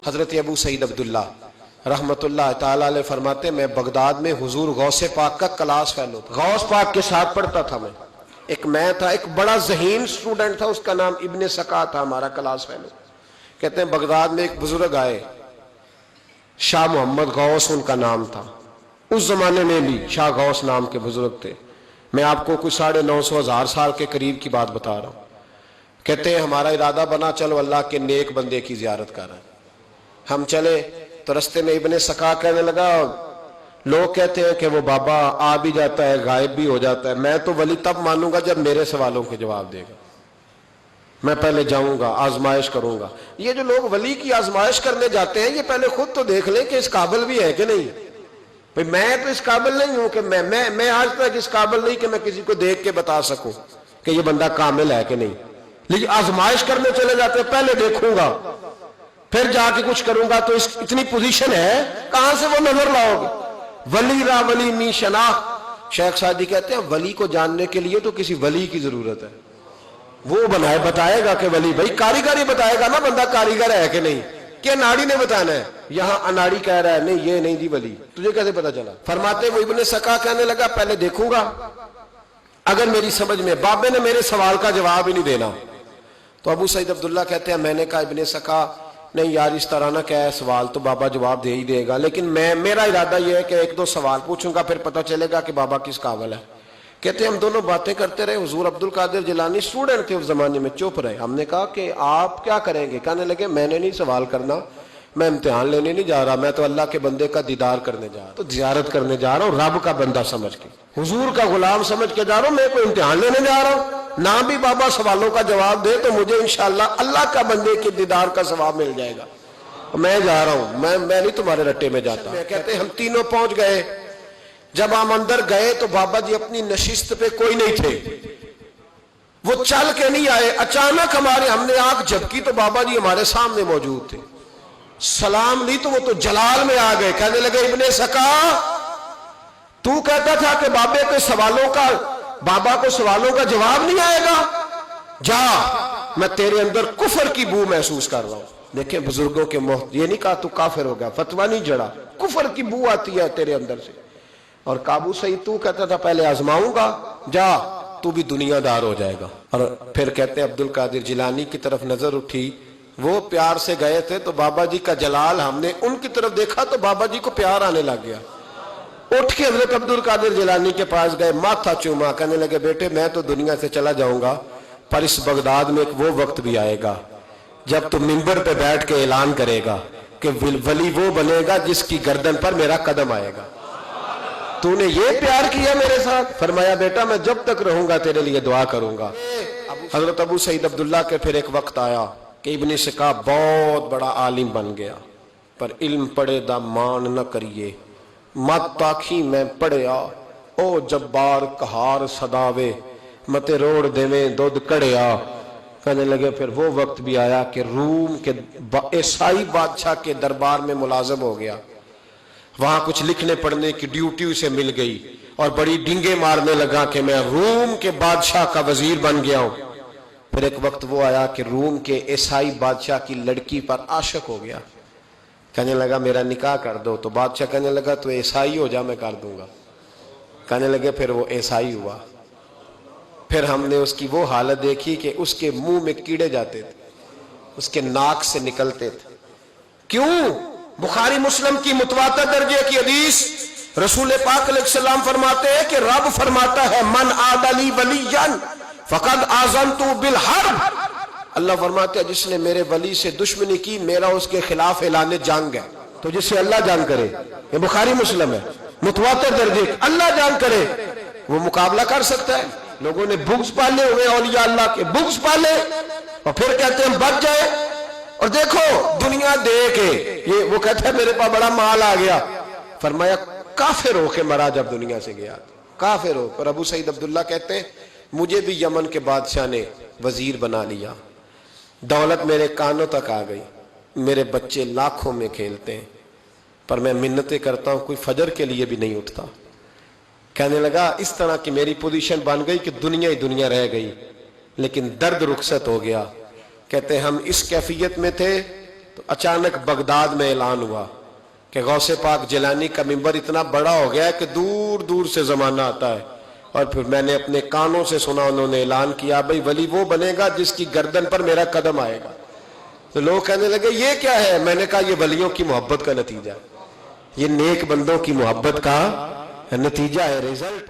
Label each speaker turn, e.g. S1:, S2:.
S1: حضرت ابو سعید عبداللہ رحمتullah تعالیٰ علیہ فرماتے ہیں میں بغداد میں حضور غوث پاک کا کلاس فیلو تھا، غوث پاک کے ساتھ پڑھتا تھا میں تھا ایک بڑا ذہین سٹوڈنٹ تھا، اس کا نام ابن سکا تھا، ہمارا کلاس فیلو۔ کہتے ہیں بغداد میں ایک بزرگ آئے، شاہ محمد غوث ان کا نام تھا، اس زمانے میں بھی شاہ غوث نام کے بزرگ تھے، میں آپ کو کوئی 950,000 سال کے قریب کی بات بتا رہا ہوں۔ کہتے ہیں ہمارا ارادہ بنا چلو اللہ کے نیک بندے کی زیارت کر رہے ہیں۔ ہم چلے تو رستے میں ابن سکا کہنے لگا لوگ کہتے ہیں کہ وہ بابا آ بھی جاتا ہے غائب بھی ہو جاتا ہے، میں تو ولی تب مانوں گا جب میرے سوالوں کے جواب دے گا، میں پہلے جاؤں گا آزمائش کروں گا۔ یہ جو لوگ ولی کی آزمائش کرنے جاتے ہیں یہ پہلے خود تو دیکھ لیں کہ اس قابل بھی ہے کہ نہیں۔ بھئی میں تو اس قابل نہیں ہوں کہ میں آج تک اس قابل نہیں کہ میں کسی کو دیکھ کے بتا سکوں کہ یہ بندہ کامل ہے کہ نہیں، لیکن آزمائش کرنے چلے جاتے ہیں پہلے دیکھوں گا پھر جا کے کچھ کروں گا، تو اتنی پوزیشن ہے کہاں سے وہ نظر لاؤ گے؟ ولی را ولی می شناخت، شیخ سعدی کہتے ہیں ولی کو جاننے کے لیے تو کسی ولی کی ضرورت ہے، وہ بنائے بتائے گا کہ ولی، بھائی کاریگر ہی بتائے گا نا بندہ کاریگر ہے کہ نہیں، کہ اناڑی نے بتانا ہے، یہاں اناڑی کہہ رہا ہے نہیں یہ نہیں دی ولی، تجھے کیسے پتا چلا؟ فرماتے وہ ابن سکا کہنے لگا پہلے دیکھوں گا، اگر میری سمجھ میں، بابے نے میرے سوال کا جواب ہی نہیں دینا، تو ابو سعید عبداللہ کہتے ہیں میں نے کہا ابن سکا نہیں یار اس طرح نہ کیا ہے، سوال تو بابا جواب دے ہی دے گا، لیکن میرا ارادہ یہ ہے کہ ایک دو سوال پوچھوں گا پھر پتہ چلے گا کہ بابا کس قابل ہے۔ کہتے ہیں ہم دونوں باتیں کرتے رہے، حضور عبد القادر جیلانی اسٹوڈنٹ تھے اس زمانے میں، چپ رہے۔ ہم نے کہا کہ آپ کیا کریں گے؟ کہنے لگے میں نے نہیں سوال کرنا، میں امتحان لینے نہیں جا رہا، میں تو اللہ کے بندے کا دیدار کرنے جا رہا ہوں، تو زیارت کرنے جا رہا ہوں رب کا بندہ سمجھ کے، حضور کا غلام سمجھ کے جا رہا ہوں، میں کوئی امتحان لینے جا رہا ہوں، نہ بھی بابا سوالوں کا جواب دے تو مجھے انشاءاللہ اللہ کا بندے کے دیدار کا ثواب مل جائے گا، میں جا رہا ہوں، میں نہیں تمہارے رٹے میں جاتا۔ کہتے ہیں ہم تینوں پہنچ گئے، جب ہم اندر گئے تو بابا جی اپنی نشست پہ کوئی نہیں تھے، وہ چل کے نہیں آئے، اچانک ہم نے آنکھ جھپکی تو بابا جی ہمارے سامنے موجود تھے، سلام لی تو وہ تو جلال میں آ گئے، کہنے لگے ابن سکا تو کہتا تھا کہ بابا کو سوالوں کا جواب نہیں آئے گا، جا میں تیرے اندر کفر کی بو محسوس کر رہا ہوں۔ دیکھیں بزرگوں کے محت، یہ نہیں کہا تو کافر ہو گیا، فتویٰ نہیں جڑا، کفر کی بو آتی ہے تیرے اندر سے، اور کابو سعید تو کہتا تھا پہلے آزماؤں گا، جا تو بھی دنیا دار ہو جائے گا۔ اور پھر کہتے ہیں عبد القادر جیلانی کی طرف نظر اٹھی، وہ پیار سے گئے تھے تو بابا جی کا جلال ہم نے ان کی طرف دیکھا تو بابا جی کو پیار آنے لگ گیا، اٹھ کے حضرت عبد القادر جیلانی کے پاس گئے، ماتھا چوما، کہنے لگے بیٹے میں تو دنیا سے چلا جاؤں گا پر اس بغداد میں ایک وہ وقت بھی آئے گا جب تو منبر پہ بیٹھ کے اعلان کرے گا کہ ولی وہ بنے گا جس کی گردن پر میرا قدم آئے گا، تو نے یہ پیار کیا میرے ساتھ؟ فرمایا بیٹا میں جب تک رہوں گا تیرے لیے دعا کروں گا۔ حضرت ابو سعید عبداللہ کے پھر ایک وقت آیا کہ ابن سکا بہت بڑا عالم بن گیا، پر علم پڑھے دا مان نہ کریے، مت تاکھی میں پڑھیا، او جبار کہار صداوے، متے روڑ دیویں دودھ کڑیا۔ کہنے لگے پھر وہ وقت بھی آیا کہ روم کے عیسائی بادشاہ کے دربار میں ملازم ہو گیا، وہاں کچھ لکھنے پڑھنے کی ڈیوٹی اسے مل گئی اور بڑی ڈنگے مارنے لگا کہ میں روم کے بادشاہ کا وزیر بن گیا ہوں۔ پھر ایک وقت وہ آیا کہ روم کے عیسائی بادشاہ کی لڑکی پر عاشق ہو گیا، کہنے لگا میرا نکاح کر دو، تو بادشاہ کہنے لگا تو عیسائی ہو جا میں کر دوں گا، کہنے لگے پھر وہ عیسائی ہوا۔ پھر ہم نے اس کی وہ حالت دیکھی کہ اس کے منہ میں کیڑے جاتے تھے، اس کے ناک سے نکلتے تھے، کیوں؟ بخاری مسلم کی متواتر درجے کی حدیث، رسول پاک علیہ السلام فرماتے ہیں کہ رب فرماتا ہے من عاد لی ولیا فقد آذنت بالحرب، اللہ فرماتے ہیں جس نے میرے ولی سے دشمنی کی میرا اس کے خلاف اعلان جنگ ہے۔ تو جس سے اللہ جنگ کرے، یہ بخاری مسلم ہے متواتر درجے، اللہ جنگ کرے وہ مقابلہ کر سکتا ہے۔ لوگوں نے بغض پالے ہوئے اولیاء اللہ کے، بغض پالے اور پھر کہتے ہیں بچ جائے، اور دیکھو دنیا دے کے یہ وہ کہتا ہے میرے پاس بڑا مال آ گیا، فرمایا کافر ہو کے مرا جب دنیا سے گیا، کافر ہو۔ اور ابو سعید عبداللہ کہتے ہیں مجھے بھی یمن کے بادشاہ نے وزیر بنا لیا، دولت میرے کانوں تک آ گئی، میرے بچے لاکھوں میں کھیلتے ہیں، پر میں منتیں کرتا ہوں کوئی فجر کے لیے بھی نہیں اٹھتا۔ کہنے لگا اس طرح کی میری پوزیشن بن گئی کہ دنیا ہی دنیا رہ گئی، لیکن درد رخصت ہو گیا۔ کہتے ہم اس کیفیت میں تھے تو اچانک بغداد میں اعلان ہوا کہ غوث پاک جیلانی کا منبر اتنا بڑا ہو گیا ہے کہ دور دور سے زمانہ آتا ہے. اور پھر میں نے اپنے کانوں سے سنا, انہوں نے اعلان کیا بھئی ولی وہ بنے گا جس کی گردن پر میرا قدم آئے گا. تو لوگ کہنے لگے یہ کیا ہے؟ میں نے کہا یہ ولیوں کی محبت کا نتیجہ, یہ نیک بندوں کی محبت کا نتیجہ ہے, رزلٹ.